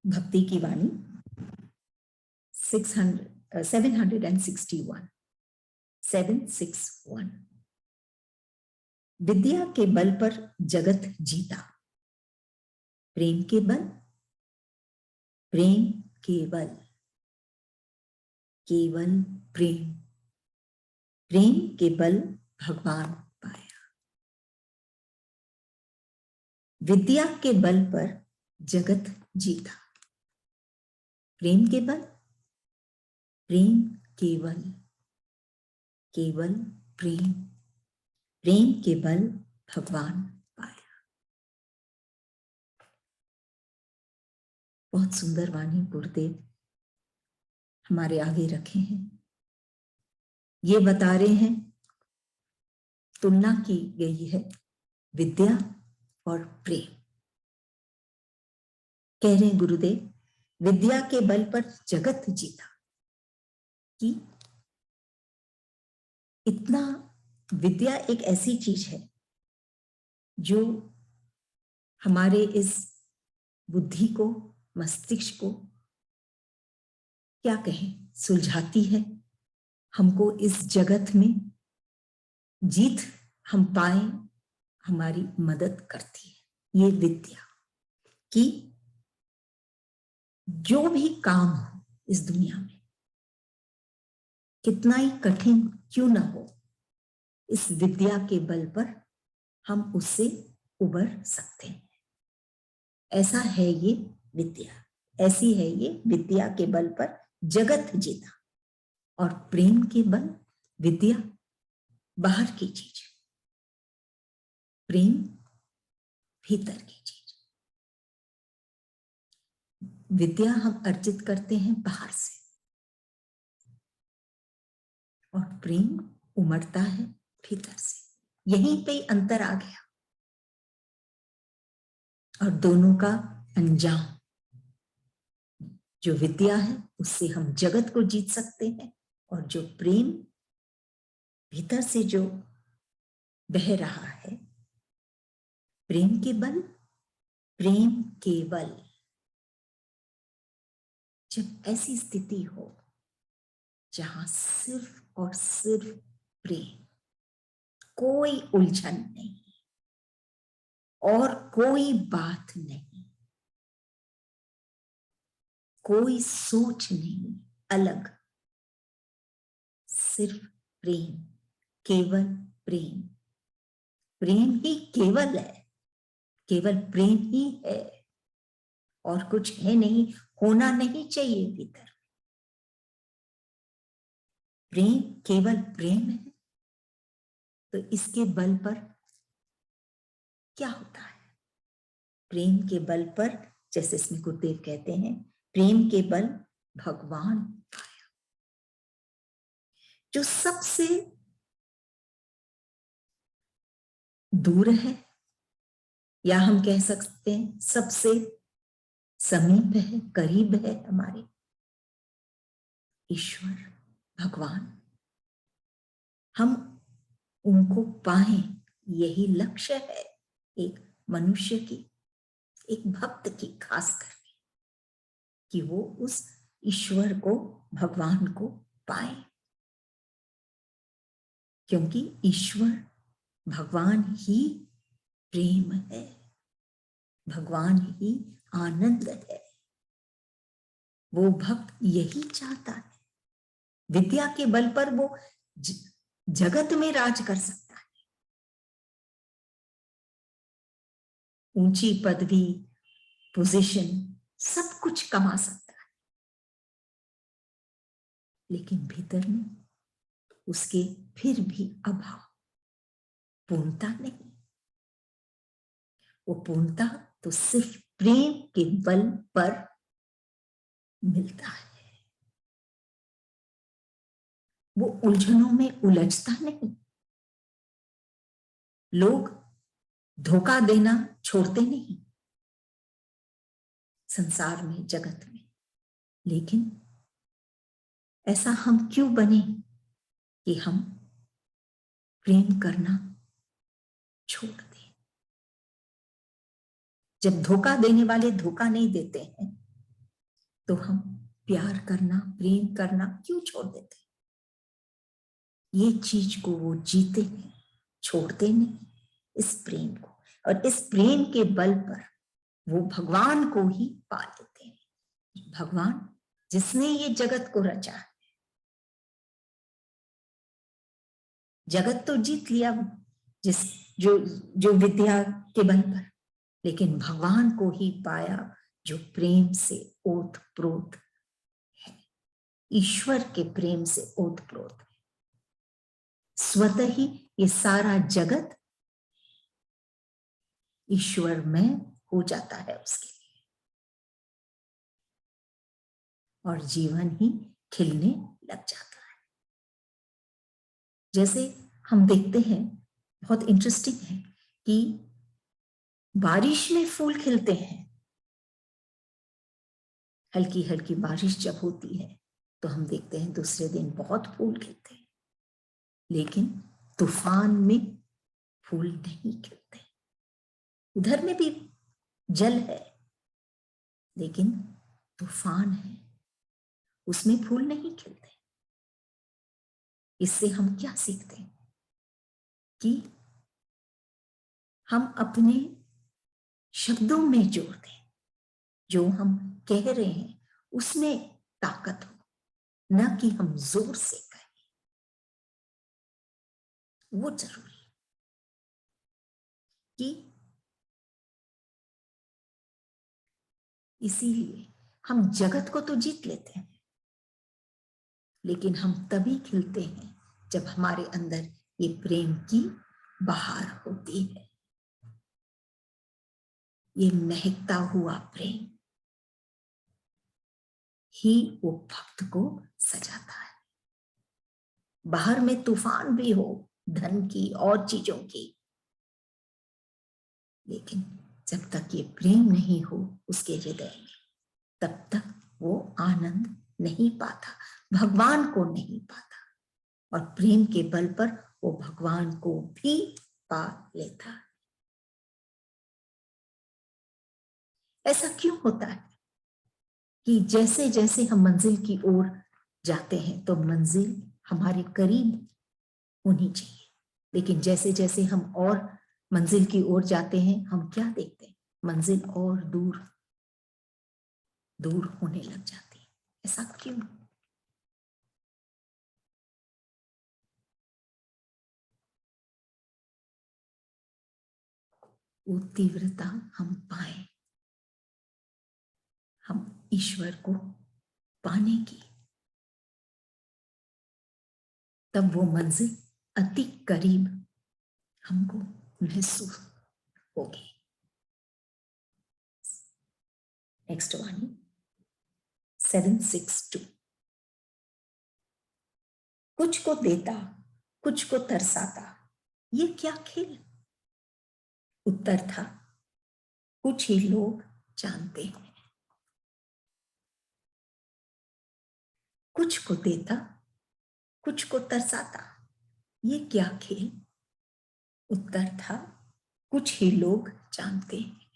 भक्ति की वाणी 761 विद्या के बल पर जगत जीता, प्रेम के बल, प्रेम केवल, केवल प्रेम, प्रेम के बल भगवान पाया। विद्या के बल पर जगत जीता, प्रेम के बल, प्रेम केवल, केवल प्रेम, प्रेम के बल भगवान पाया। बहुत सुंदर वाणी गुरुदेव हमारे आगे रखे हैं। ये बता रहे हैं, तुलना की गई है विद्या और प्रेम। कह रहे हैं गुरुदेव, विद्या के बल पर जगत जीता, कि इतना विद्या एक ऐसी चीज है जो हमारे इस बुद्धि को, मस्तिष्क को क्या कहें, सुलझाती है, हमको इस जगत में जीत हम पाए, हमारी मदद करती है। ये विद्या कि जो भी काम हो इस दुनिया में, कितना ही कठिन क्यों ना हो, इस विद्या के बल पर हम उससे उबर सकते हैं। ऐसा है ये विद्या, ऐसी है ये विद्या के बल पर जगत जीता। और प्रेम के बल, विद्या बाहर की चीज, प्रेम भीतर की चीज। विद्या हम अर्जित करते हैं बाहर से, और प्रेम उमड़ता है भीतर से। यहीं पे अंतर आ गया। और दोनों का अंजाम, जो विद्या है उससे हम जगत को जीत सकते हैं, और जो प्रेम भीतर से जो बह रहा है, प्रेम के बल, प्रेम केवल। जब ऐसी स्थिति हो जहां सिर्फ और सिर्फ प्रेम, कोई उलझन नहीं और कोई बात नहीं, कोई सोच नहीं अलग, सिर्फ प्रेम, केवल प्रेम, प्रेम ही केवल है, केवल प्रेम ही है, और कुछ है नहीं, होना नहीं चाहिए भीतर। प्रेम केवल प्रेम है, तो इसके बल पर क्या होता है? प्रेम के बल पर, जैसे इसमें गुरुदेव कहते हैं, प्रेम के बल भगवान पाया। जो सबसे दूर है, या हम कह सकते हैं सबसे समीप है, करीब है हमारे, ईश्वर भगवान, हम उनको पाएं, यही लक्ष्य है एक मनुष्य की, एक भक्त की खास करके, कि वो उस ईश्वर को, भगवान को पाए। क्योंकि ईश्वर, भगवान ही प्रेम है, भगवान ही आनंद है। वो भक्त यही चाहता है। विद्या के बल पर वो जगत में राज कर सकता है, ऊंची पदवी, पोजीशन, सब कुछ कमा सकता है, लेकिन भीतर में उसके फिर भी अभाव, पूर्णता नहीं। वो पूर्णता तो सिर्फ प्रेम के बल पर मिलता है। वो उलझनों में उलझता नहीं। लोग धोखा देना छोड़ते नहीं संसार में, जगत में, लेकिन ऐसा हम क्यों बने कि हम प्रेम करना छोड़ दें? जब धोखा देने वाले धोखा नहीं देते हैं, तो हम प्यार करना, प्रेम करना क्यों छोड़ देते? ये चीज को वो जीते नहीं, छोड़ते नहीं, इस प्रेम को। और इस प्रेम के बल पर वो भगवान को ही पा लेते हैं। भगवान जिसने ये जगत को रचा, जगत तो जीत लिया जिस जो जो विद्या के बल पर, लेकिन भगवान को ही पाया जो प्रेम से ओत प्रोत है, ईश्वर के प्रेम से ओत प्रोत है। स्वतः ही ये सारा जगत ईश्वर में हो जाता है उसके लिए, और जीवन ही खिलने लग जाता है। जैसे हम देखते हैं, बहुत इंटरेस्टिंग है कि बारिश में फूल खिलते हैं। हल्की हल्की बारिश जब होती है तो हम देखते हैं दूसरे दिन बहुत फूल खिलते हैं, लेकिन तूफान में फूल नहीं खिलते। उधर में भी जल है, लेकिन तूफान है, उसमें फूल नहीं खिलते। इससे हम क्या सीखते हैं कि हम अपने शब्दों में जोर दें, जो हम कह रहे हैं उसमें ताकत हो, न कि हम जोर से कहें। वो जरूरी कि इसीलिए हम जगत को तो जीत लेते हैं, लेकिन हम तभी खिलते हैं जब हमारे अंदर ये प्रेम की बहार होती है, ये महकता हुआ प्रेम ही वो भक्त को सजाता है। बाहर में तूफान भी हो, धन की और चीजों की, लेकिन जब तक ये प्रेम नहीं हो उसके हृदय में, तब तक वो आनंद नहीं पाता, भगवान को नहीं पाता, और प्रेम के बल पर वो भगवान को भी पा लेता है। ऐसा क्यों होता है कि जैसे जैसे हम मंजिल की ओर जाते हैं तो मंजिल हमारे करीब होनी चाहिए, लेकिन जैसे जैसे हम और मंजिल की ओर जाते हैं हम क्या देखते हैं? मंजिल और दूर दूर होने लग जाती है। ऐसा क्यों? वो तीव्रता हम पाए, हम ईश्वर को पाने की, तब वो मंजिल अति करीब हमको महसूस होगी। नेक्स्ट वाणी 762। कुछ को देता, कुछ को तरसाता, ये क्या खेल? उत्तर था, कुछ ही लोग जानते हैं। कुछ को देता, कुछ को तरसाता, ये क्या खेल? उत्तर था, कुछ ही लोग जानते हैं।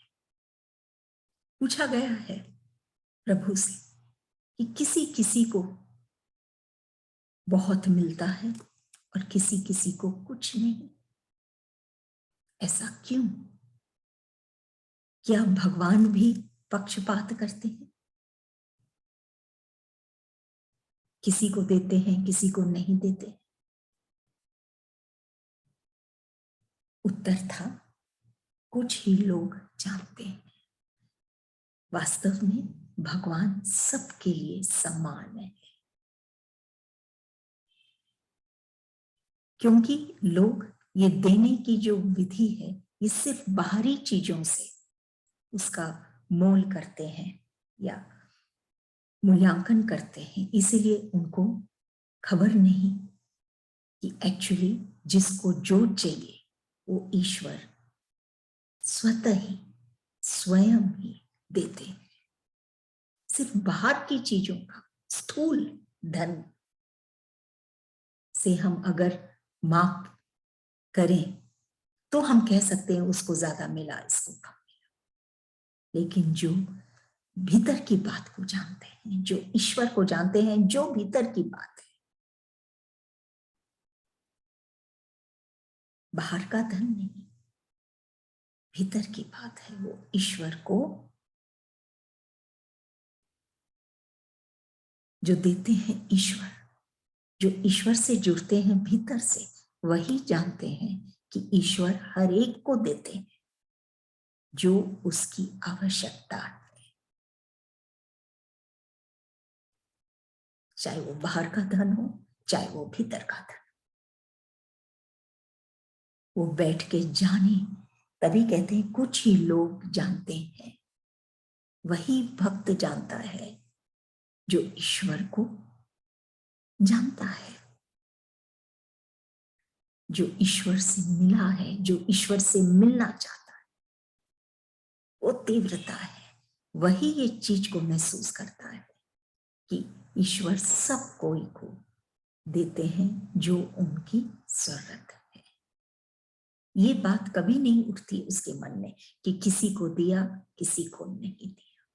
पूछा गया है प्रभु से कि किसी किसी को बहुत मिलता है और किसी किसी को कुछ नहीं। ऐसा क्यों? क्या भगवान भी पक्षपात करते हैं? किसी को देते हैं, किसी को नहीं देते? उत्तर था, कुछ ही लोग जानते हैं। वास्तव में भगवान सबके लिए समान है, क्योंकि लोग ये देने की जो विधि है ये सिर्फ बाहरी चीजों से उसका मोल करते हैं या मूल्यांकन करते हैं, इसीलिए उनको खबर नहीं कि एक्चुअली जिसको जो चाहिए वो ईश्वर स्वतः ही स्वयं ही देते हैं। सिर्फ बाहर की चीजों का, स्थूल धन से हम अगर माप करें तो हम कह सकते हैं उसको ज्यादा मिला, इसको कम मिला, लेकिन जो भीतर की बात को जानते हैं, जो ईश्वर को जानते हैं, जो भीतर की बात है। बाहर का धन नहीं, भीतर की बात है। वो ईश्वर को जो देते हैं, ईश्वर जो ईश्वर से जुड़ते हैं भीतर से, वही जानते हैं कि ईश्वर हर एक को देते हैं जो उसकी आवश्यकता है, चाहे वो बाहर का धन हो, चाहे वो भीतर का धन। वो बैठ के जाने, तभी कहते हैं कुछ ही लोग जानते हैं। वही भक्त जानता है जो ईश्वर को जानता है, जो ईश्वर से मिला है, जो ईश्वर से मिलना चाहता है। वो तीव्रता है, वही ये चीज को महसूस करता है कि ईश्वर सब कोई को देते हैं जो उनकी जरूरत है। ये बात कभी नहीं उठती उसके मन में कि किसी को दिया, किसी को नहीं दिया।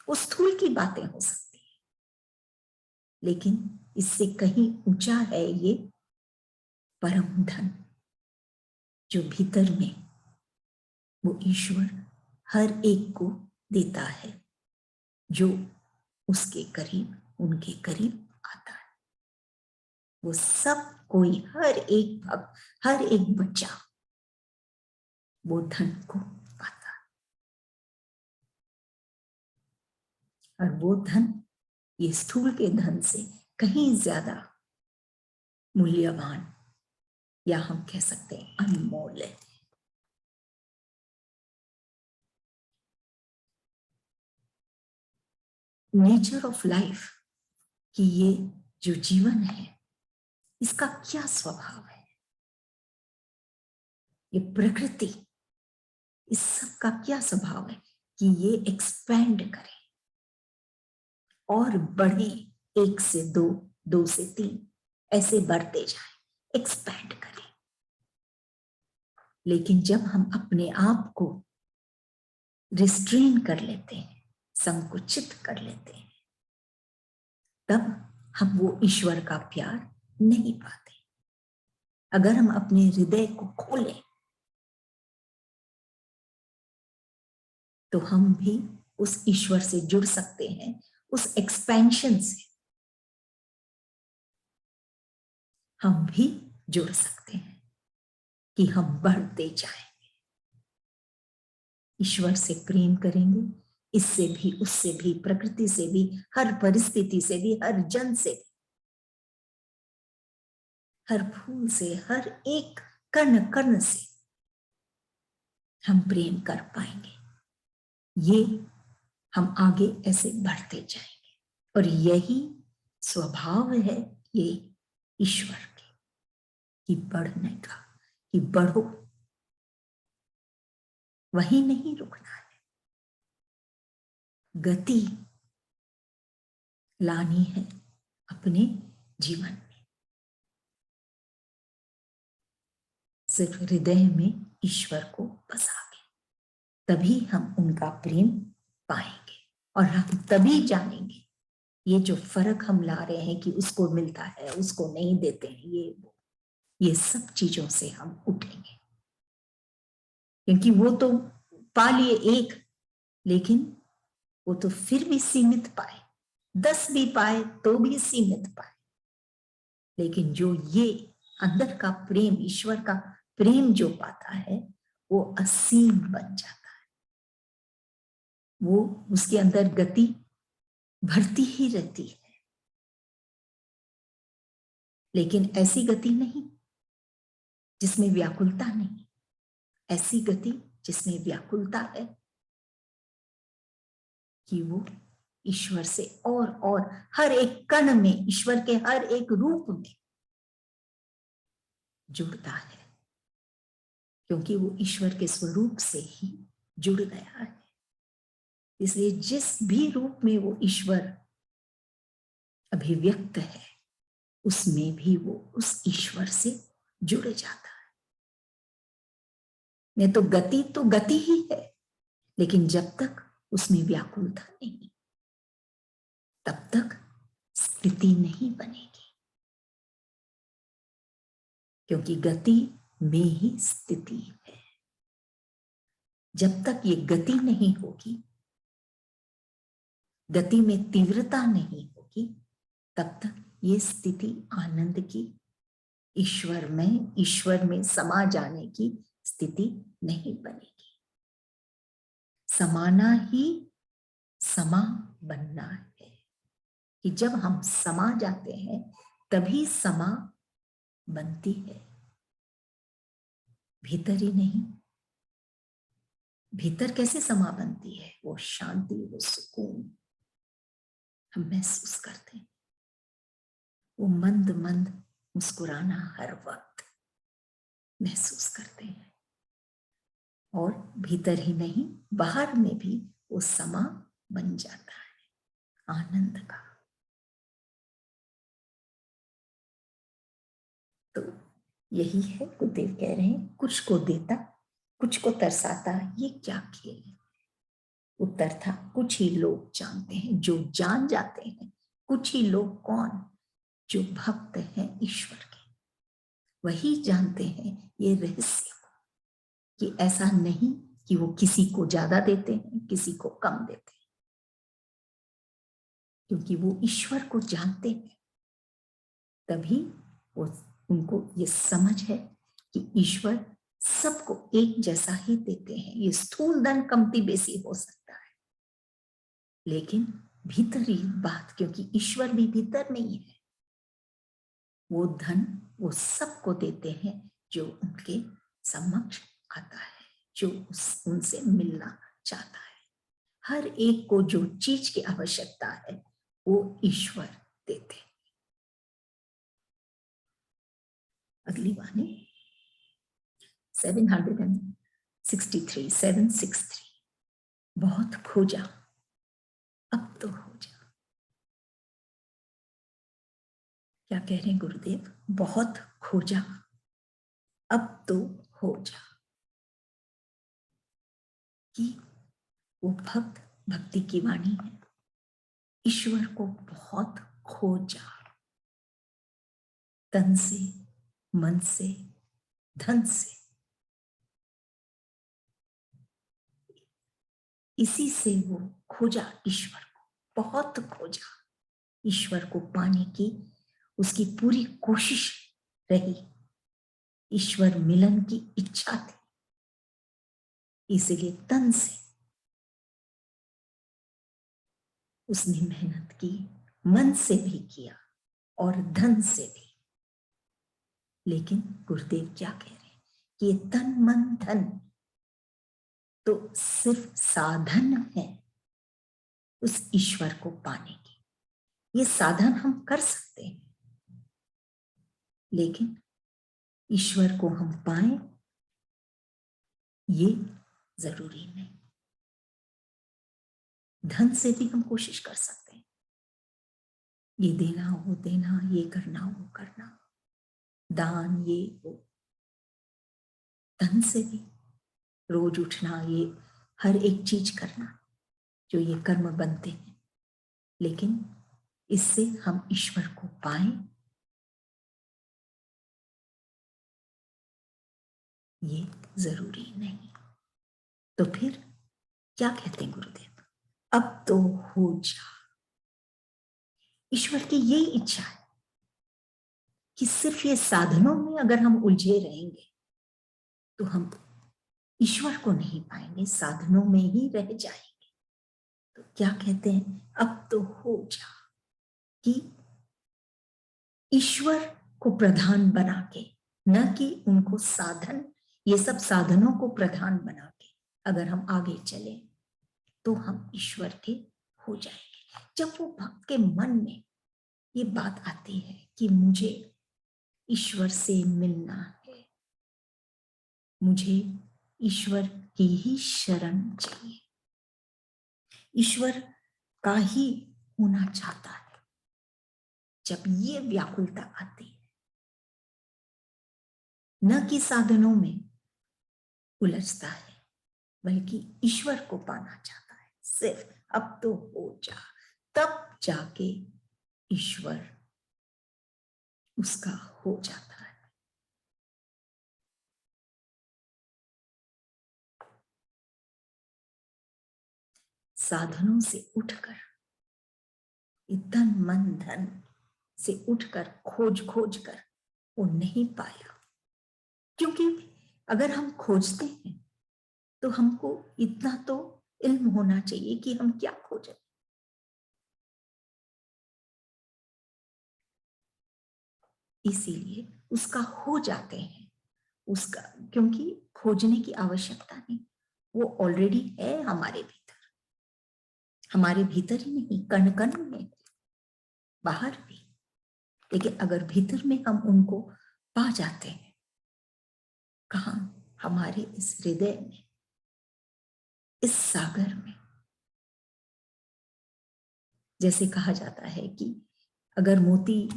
वो स्थूल की बातें हो सकती है, लेकिन इससे कहीं ऊंचा है ये परम धन जो भीतर में वो ईश्वर हर एक को देता है जो उसके करीब, उनके करीब आता है। वो सब कोई, हर एक भक्त, हर एक बच्चा वो धन को पाता है। और वो धन ये स्थूल के धन से कहीं ज्यादा मूल्यवान, या हम कह सकते हैं अनमोल है। नेचर ऑफ लाइफ, कि ये जो जीवन है इसका क्या स्वभाव है, ये प्रकृति, इस सब का क्या स्वभाव है कि ये एक्सपैंड करे और बढ़े, 1 से 2, 2 से 3, ऐसे बढ़ते जाए, एक्सपैंड करे। लेकिन जब हम अपने आप को रिस्ट्रेन कर लेते हैं, संकुचित कर लेते हैं, तब हम वो ईश्वर का प्यार नहीं पाते। अगर हम अपने हृदय को खोलें तो हम भी उस ईश्वर से जुड़ सकते हैं, उस एक्सपेंशन से हम भी जुड़ सकते हैं कि हम बढ़ते जाएंगे, ईश्वर से प्रेम करेंगे, इससे भी, उससे भी, प्रकृति से भी, हर परिस्थिति से भी, हर जन से भी, हर फूल से, हर एक कण कण से हम प्रेम कर पाएंगे। ये हम आगे ऐसे बढ़ते जाएंगे, और यही स्वभाव है ये ईश्वर के, कि बढ़ने का, कि बढ़ो, वही नहीं रुकना है, गति लानी है अपने जीवन में। सिर्फ हृदय में ईश्वर को बसा के, तभी हम उनका प्रेम पाएंगे, और हम तभी जानेंगे ये जो फर्क हम ला रहे हैं कि उसको मिलता है, उसको नहीं देते हैं, ये सब चीजों से हम उठेंगे। क्योंकि वो तो पा लिए एक, लेकिन वो तो फिर भी सीमित पाए, 10 भी पाए तो भी सीमित पाए। लेकिन जो ये अंदर का प्रेम, ईश्वर का प्रेम जो पाता है, वो असीम बन जाता है। वो, उसके अंदर गति बढ़ती ही रहती है, लेकिन ऐसी गति नहीं जिसमें व्याकुलता नहीं, ऐसी गति जिसमें व्याकुलता है कि वो ईश्वर से और हर एक कण में, ईश्वर के हर एक रूप में जुड़ता है, क्योंकि वो ईश्वर के स्वरूप से ही जुड़ गया है। इसलिए जिस भी रूप में वो ईश्वर अभिव्यक्त है, उसमें भी वो उस ईश्वर से जुड़ जाता है। नहीं तो गति ही है, लेकिन जब तक उसमें व्याकुलता नहीं, तब तक स्थिति नहीं बनेगी, क्योंकि गति में ही स्थिति है। जब तक ये गति नहीं होगी, गति में तीव्रता नहीं होगी, तब तक ये स्थिति आनंद की, ईश्वर में समा जाने की स्थिति नहीं बनेगी। समाना ही समा बनना है, कि जब हम समा जाते हैं तभी समा बनती है, भीतर ही नहीं। भीतर कैसे समा बनती है? वो शांति, वो सुकून हम महसूस करते हैं, वो मंद मंद मुस्कुराना हर वक्त महसूस करते हैं, और भीतर ही नहीं बाहर में भी वो समा बन जाता है आनंद का। तो यही है, गुरुदेव कह रहे हैं, कुछ को देता कुछ को तरसाता, ये क्या खेल है? उत्तर था, कुछ ही लोग जानते हैं, जो जान जाते हैं। कुछ ही लोग कौन? जो भक्त हैं ईश्वर के, वही जानते हैं ये रहस्य को, कि ऐसा नहीं कि वो किसी को ज्यादा देते हैं, किसी को कम देते हैं, क्योंकि वो ईश्वर को जानते हैं। तभी वो उनको ये समझ है कि ईश्वर सबको एक जैसा ही देते हैं। ये स्थूल धन कमती बेसी हो सकता है, लेकिन भीतरी बात, क्योंकि ईश्वर भी भीतर में ही है, वो धन वो सबको देते हैं जो उनके समक्ष आता है, जो उनसे मिलना चाहता है। हर एक को जो चीज की आवश्यकता है वो ईश्वर देते हैं। अगली वाणी 763 बहुत खोजा अब तो हो जा। क्या कह रहे हैं गुरुदेव? बहुत खोजा अब तो हो जा। कि वो भक्त, भक्ति की वाणी है, ईश्वर को बहुत खोजा, तन से, मन से, धन से। इसी से वो खोजा ईश्वर को, बहुत खोजा। ईश्वर को पाने की उसकी पूरी कोशिश रही, ईश्वर मिलन की इच्छा थी, इसलिए तन से उसने मेहनत की, मन से भी किया और धन से भी। लेकिन गुरुदेव क्या कह रहे हैं कि ये तन मन धन तो सिर्फ साधन है उस ईश्वर को पाने की। ये साधन हम कर सकते हैं, लेकिन ईश्वर को हम पाएं ये जरूरी नहीं। धन से भी हम कोशिश कर सकते हैं, ये देना वो देना, ये करना वो करना, दान ये वो। धन से भी रोज उठना, ये हर एक चीज करना, जो ये कर्म बनते हैं, लेकिन इससे हम ईश्वर को पाएं ये जरूरी नहीं। तो फिर क्या कहते हैं गुरुदेव? अब तो हो जा। ईश्वर की यही इच्छा है कि सिर्फ ये साधनों में अगर हम उलझे रहेंगे तो हम ईश्वर को नहीं पाएंगे, साधनों में ही रह जाएंगे। तो क्या कहते हैं? अब तो हो जा, कि ईश्वर को प्रधान बना के, न कि उनको साधन, ये सब साधनों को प्रधान बना के अगर हम आगे चले तो हम ईश्वर के हो जाएंगे। जब वो भक्त के मन में ये बात आती है कि मुझे ईश्वर से मिलना है, मुझे ईश्वर की ही शरण चाहिए, ईश्वर का ही होना चाहता है, जब ये व्याकुलता आती है, न कि साधनों में उलझता है, बल्कि ईश्वर को पाना चाहता है, सिर्फ अब तो हो जा, तब जाके ईश्वर उसका हो जाता है। साधनों से उठकर, तन मन धन से उठकर खोज खोज कर वो नहीं पाया, क्योंकि अगर हम खोजते हैं तो हमको इतना तो इल्म होना चाहिए कि हम क्या खोजें। इसीलिए उसका हो जाते हैं, उसका, क्योंकि खोजने की आवश्यकता नहीं, वो ऑलरेडी है हमारे भीतर, हमारे भीतर ही नहीं, कण कण में, बाहर भी। लेकिन अगर भीतर में हम उनको पा जाते हैं, कहाँ? हमारे इस हृदय में, इस सागर में। जैसे कहा जाता है कि अगर मोती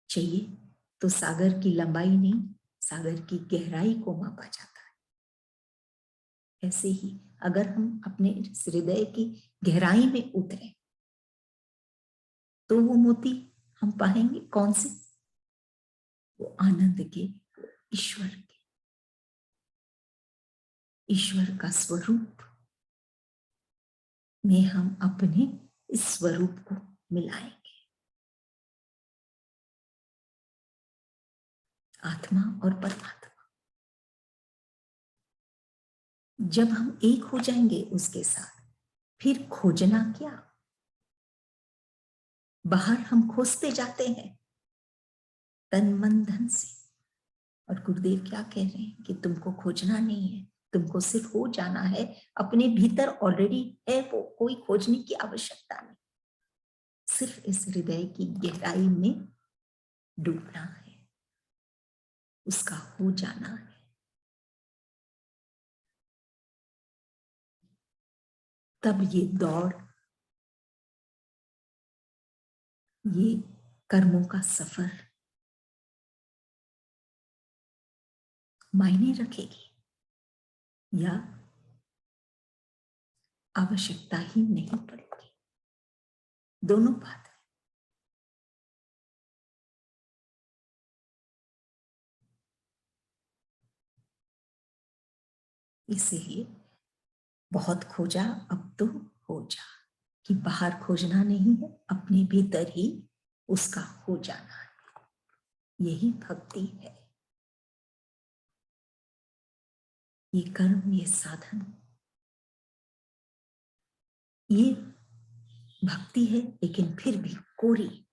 चाहिए तो सागर की लंबाई नहीं, सागर की गहराई को मापा जाता है। ऐसे ही अगर हम अपने हृदय की गहराई में उतरे तो वो मोती हम पाएंगे। कौन से? वो आनंद के, ईश्वर के, ईश्वर का स्वरूप में हम अपने इस स्वरूप को मिलाएंगे। आत्मा और परमात्मा, जब हम एक हो जाएंगे उसके साथ, फिर खोजना क्या? बाहर हम खोजते जाते हैं तन मन धन से, और गुरुदेव क्या कह रहे हैं कि तुमको खोजना नहीं है, तुमको सिर्फ हो जाना है। अपने भीतर ऑलरेडी है वो, कोई खोजने की आवश्यकता नहीं, सिर्फ इस हृदय की गहराई में डूबना है, उसका हो जाना है। तब ये दौड़, ये कर्मों का सफर मायने रखेगी या आवश्यकता ही नहीं पड़ेगी। दोनों बात है। इसीलिए बहुत खोजा अब तो हो जा, कि बाहर खोजना नहीं है, अपने भीतर ही उसका हो जाना है। यही भक्ति है, ये कर्म, ये साधन, ये भक्ति है। लेकिन फिर भी कोरी,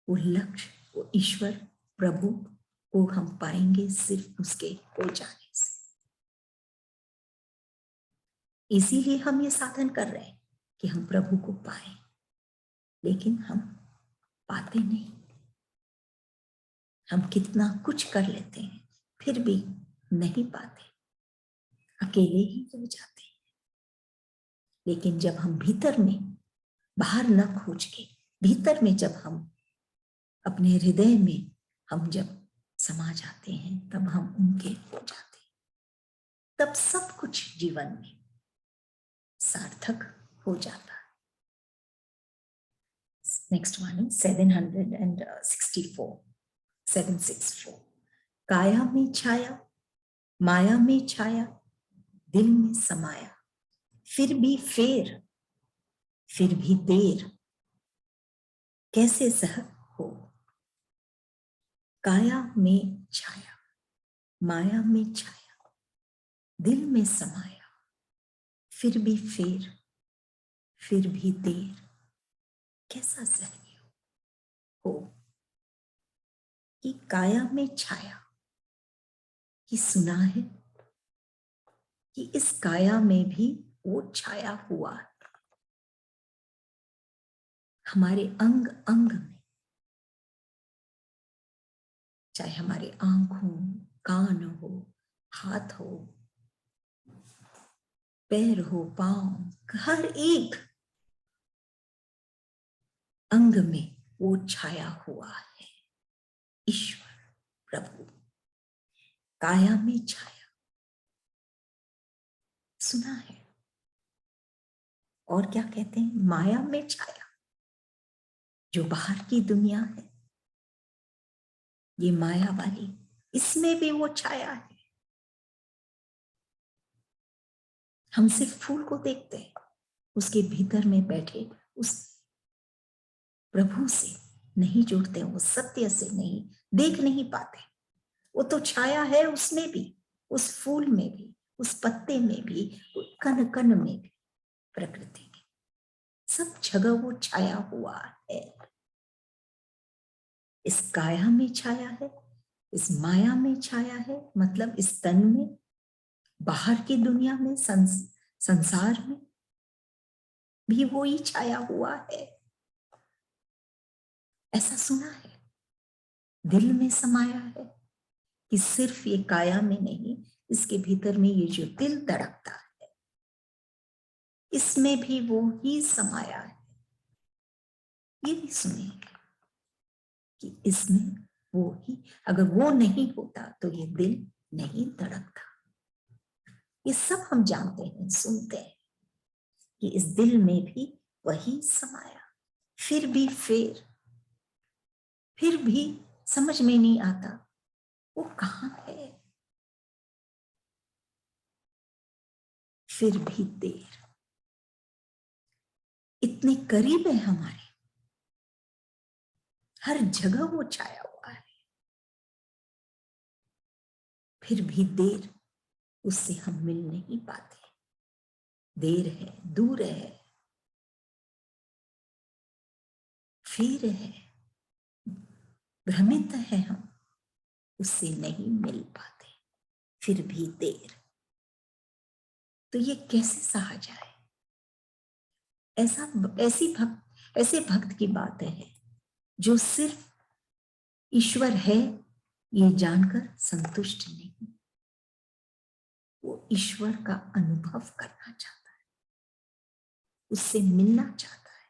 वो लक्ष्य, वो ईश्वर प्रभु को हम पाएंगे सिर्फ उसके हो जाने से। इसीलिए हम ये साधन कर रहे हैं कि हम प्रभु को पाए, लेकिन हम पाते नहीं। हम कितना कुछ कर लेते हैं फिर भी नहीं पाते, अकेले ही रह जाते हैं। लेकिन जब हम भीतर में, बाहर न खोज के, भीतर में जब हम अपने हृदय में हम जब समा जाते हैं, तब हम उनके हो जाते हैं। तब सब कुछ जीवन में सार्थक हो जाता है। नेक्स्ट वन 764 काया में छाया, माया में छाया, दिल में समाया, फिर भी देर, कैसे सह हो। काया में छाया, माया में छाया, दिल में समाया, फिर भी देर, कैसा सहनीय हो। कि काया में छाया, कि सुना है कि इस काया में भी वो छाया हुआ है। हमारे अंग अंग में, चाहे हमारे आंख हो, कान हो, हाथ हो, पैर हो, पांव, हर एक अंग में वो छाया हुआ है ईश्वर प्रभु। काया में छाया, सुना है और क्या कहते हैं, माया में छाया, जो बाहर की दुनिया है, ये माया वाली, इसमें भी वो छाया है। हम सिर्फ फूल को देखते हैं, उसके भीतर में बैठे उस प्रभु से नहीं जुड़ते, वो सत्य से नहीं देख नहीं पाते। वो तो छाया है उसमें भी, उस फूल में भी, उस पत्ते में भी, कण कण में भी, प्रकृति की सब जगह वो छाया हुआ है। इस काया में छाया है, इस माया में छाया है, मतलब इस तन में, बाहर की दुनिया में, संसार में भी वो ही छाया हुआ है। ऐसा सुना है, दिल में समाया है कि सिर्फ ये काया में नहीं, इसके भीतर में ये जो दिल धड़कता है, इसमें भी वो ही समाया है। ये भी सुने कि इसमें वो ही, अगर वो नहीं होता तो ये दिल नहीं धड़कता। ये सब हम जानते हैं, सुनते हैं कि इस दिल में भी वही समाया। फिर भी समझ में नहीं आता वो कहाँ है। फिर भी देर, इतने करीब है हमारे, हर जगह वो छाया हुआ है, फिर भी देर, उससे हम मिल नहीं पाते। देर है, दूर है, फिर है, भ्रमित है हम, उससे नहीं मिल पाते, फिर भी देर। तो ये कैसे सहा जाए? ऐसे भक्त की बात है जो सिर्फ ईश्वर है ये जानकर संतुष्ट नहीं, वो ईश्वर का अनुभव करना चाहता है, उससे मिलना चाहता है।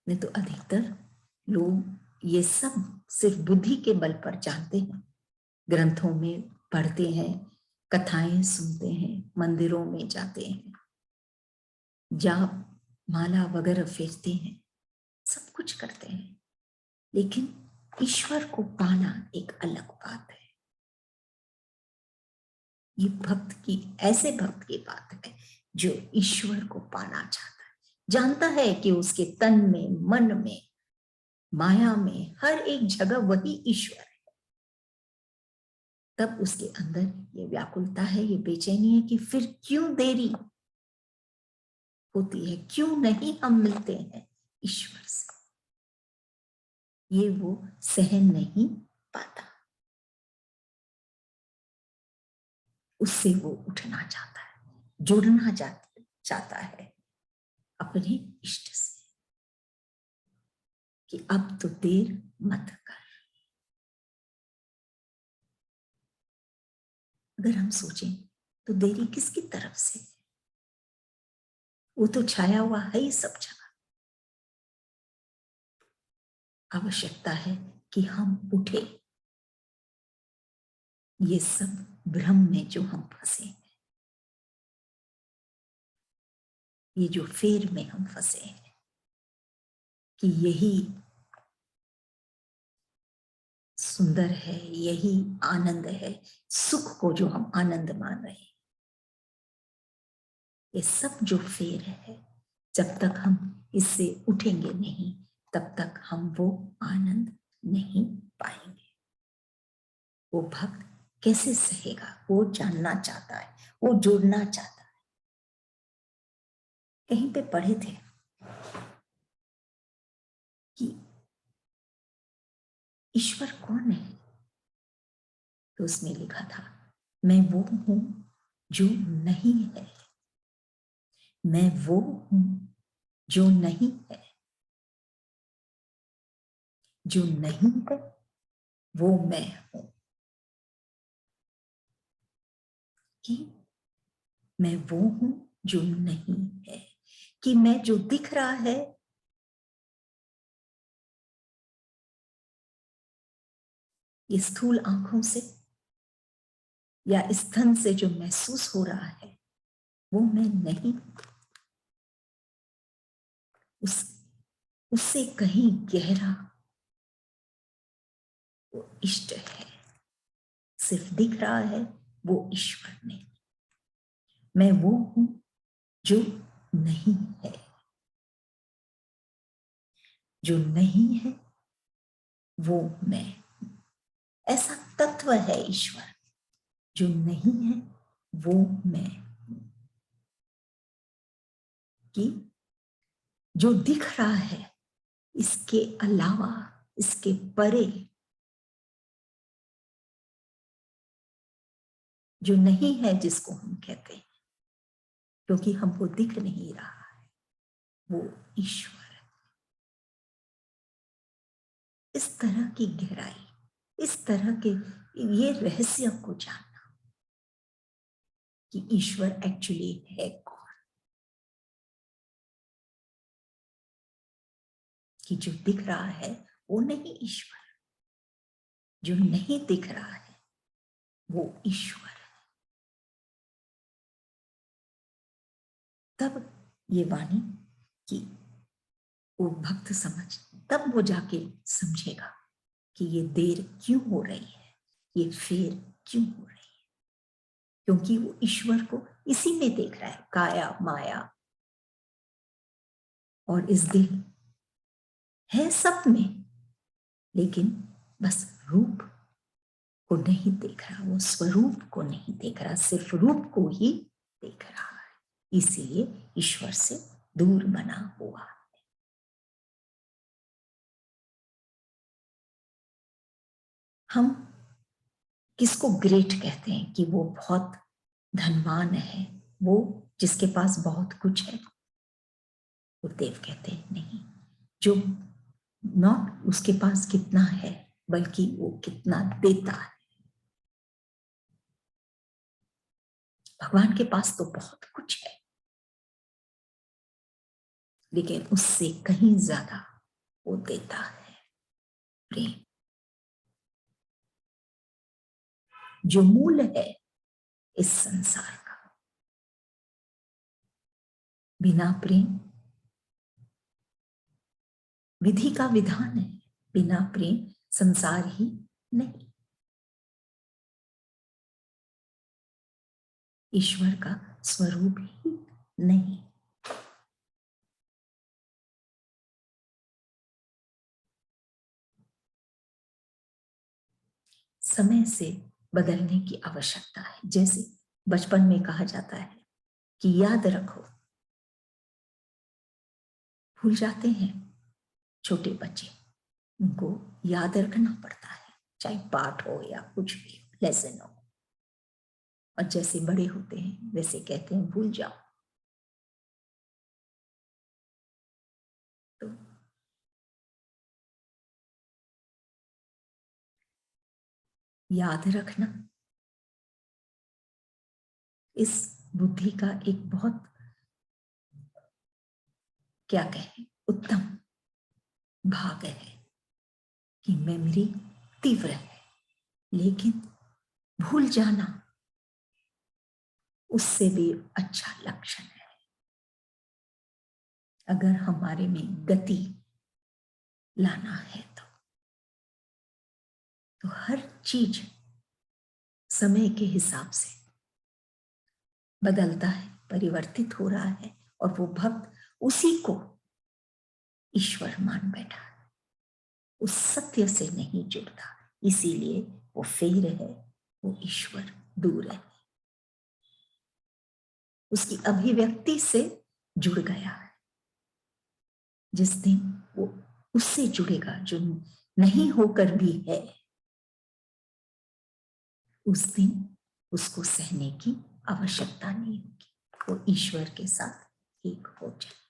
नहीं तो अधिकतर लोग ये सब सिर्फ बुद्धि के बल पर जानते हैं, ग्रंथों में पढ़ते हैं, कथाएं सुनते हैं, मंदिरों में जाते हैं, जाप माला वगैरह फेरते हैं, सब कुछ करते हैं, लेकिन ईश्वर को पाना एक अलग बात है। ये ऐसे भक्त की बात है जो ईश्वर को पाना चाहता है, जानता है कि उसके तन में, मन में, माया में, हर एक जगह वही ईश्वर है। तब उसके अंदर ये व्याकुलता है, ये बेचैनी है कि फिर क्यों देरी होती है, क्यों नहीं हम मिलते हैं ईश्वर से। ये वो सहन नहीं पाता, उससे वो उठना चाहता है, जुड़ना चाहता है अपने इष्ट से, कि अब तो देर मत कर। अगर हम सोचें तो देरी किसकी तरफ से? वो तो छाया हुआ है ही सब जगह। आवश्यकता है कि हम उठे, ये सब भ्रम में जो हम फंसे हैं, ये जो फेर में हम फंसे हैं कि यही सुंदर है, यही आनंद है, सुख को जो हम आनंद मान रहे हैं, ये सब जो फेर है, जब तक हम इससे उठेंगे नहीं, तब तक हम वो आनंद नहीं पाएंगे। वो भक्त कैसे सहेगा? वो जानना चाहता है, वो जुड़ना चाहता है। कहीं पे पढ़े थे कि ईश्वर कौन है, तो उसमें लिखा था, मैं वो हूं जो नहीं है, मैं वो हूं जो नहीं है, जो नहीं है वो मैं हूं। कि मैं वो हूं जो नहीं है, कि मैं जो दिख रहा है ये स्थूल आंखों से, या स्तन से जो महसूस हो रहा है वो मैं नहीं, उससे कहीं गहरा वो इष्ट है। सिर्फ दिख रहा है वो ईश्वर नहीं। मैं वो हूं जो नहीं है। जो नहीं है वो मैं। ऐसा तत्व है ईश्वर। जो नहीं है वो मैं। कि जो दिख रहा है इसके अलावा, इसके परे जो नहीं है, जिसको हम कहते हैं, क्योंकि हमको दिख नहीं रहा है, वो ईश्वर है। इस तरह की गहराई, इस तरह के ये रहस्य को जानना कि ईश्वर एक्चुअली है कौन। कि जो दिख रहा है वो नहीं ईश्वर, जो नहीं दिख रहा है वो ईश्वर है। तब ये वाणी कि वो भक्त समझ, तब वो जाके समझेगा कि ये देर क्यों हो रही है, ये फेर क्यों हो रही है। क्योंकि वो ईश्वर को इसी में देख रहा है, काया माया और इस दिल है सब में, लेकिन बस रूप को नहीं देख रहा, वो स्वरूप को नहीं देख रहा, सिर्फ रूप को ही देख रहा है। इसीलिए ईश्वर से दूर बना हुआ है। हम किसको ग्रेट कहते हैं कि वो बहुत धनवान है, वो जिसके पास बहुत कुछ है, गुरुदेव कहते हैं नहीं, जो नॉट उसके पास कितना है बल्कि वो कितना देता है। भगवान के पास तो बहुत कुछ है, लेकिन उससे कहीं ज्यादा वो देता है प्रेम, जो मूल है इस संसार का। बिना प्रेम, विधि का विधान है, बिना प्रेम संसार ही नहीं। ईश्वर का स्वरूप ही नहीं। समय से बदलने की आवश्यकता है। जैसे बचपन में कहा जाता है कि याद रखो, भूल जाते हैं छोटे बच्चे, उनको याद रखना पड़ता है, चाहे पाठ हो या कुछ भी लेसन हो। और जैसे बड़े होते हैं वैसे कहते हैं भूल जाओ। तो याद रखना इस बुद्धि का एक बहुत, क्या कहें, उत्तम भाग है कि मेमोरी तीव्र है, लेकिन भूल जाना उससे भी अच्छा लक्षण है। अगर हमारे में गति लाना है तो हर चीज समय के हिसाब से बदलता है, परिवर्तित हो रहा है, और वो भक्त उसी को ईश्वर मान बैठा है, उस सत्य से नहीं जुड़ता, इसीलिए वो फेर है, वो ईश्वर दूर है, उसकी अभिव्यक्ति से जुड़ गया है। जिस दिन वो उससे जुड़ेगा जो नहीं होकर भी है, उस दिन उसको सहने की आवश्यकता नहीं होगी, वो ईश्वर के साथ एक हो जाए।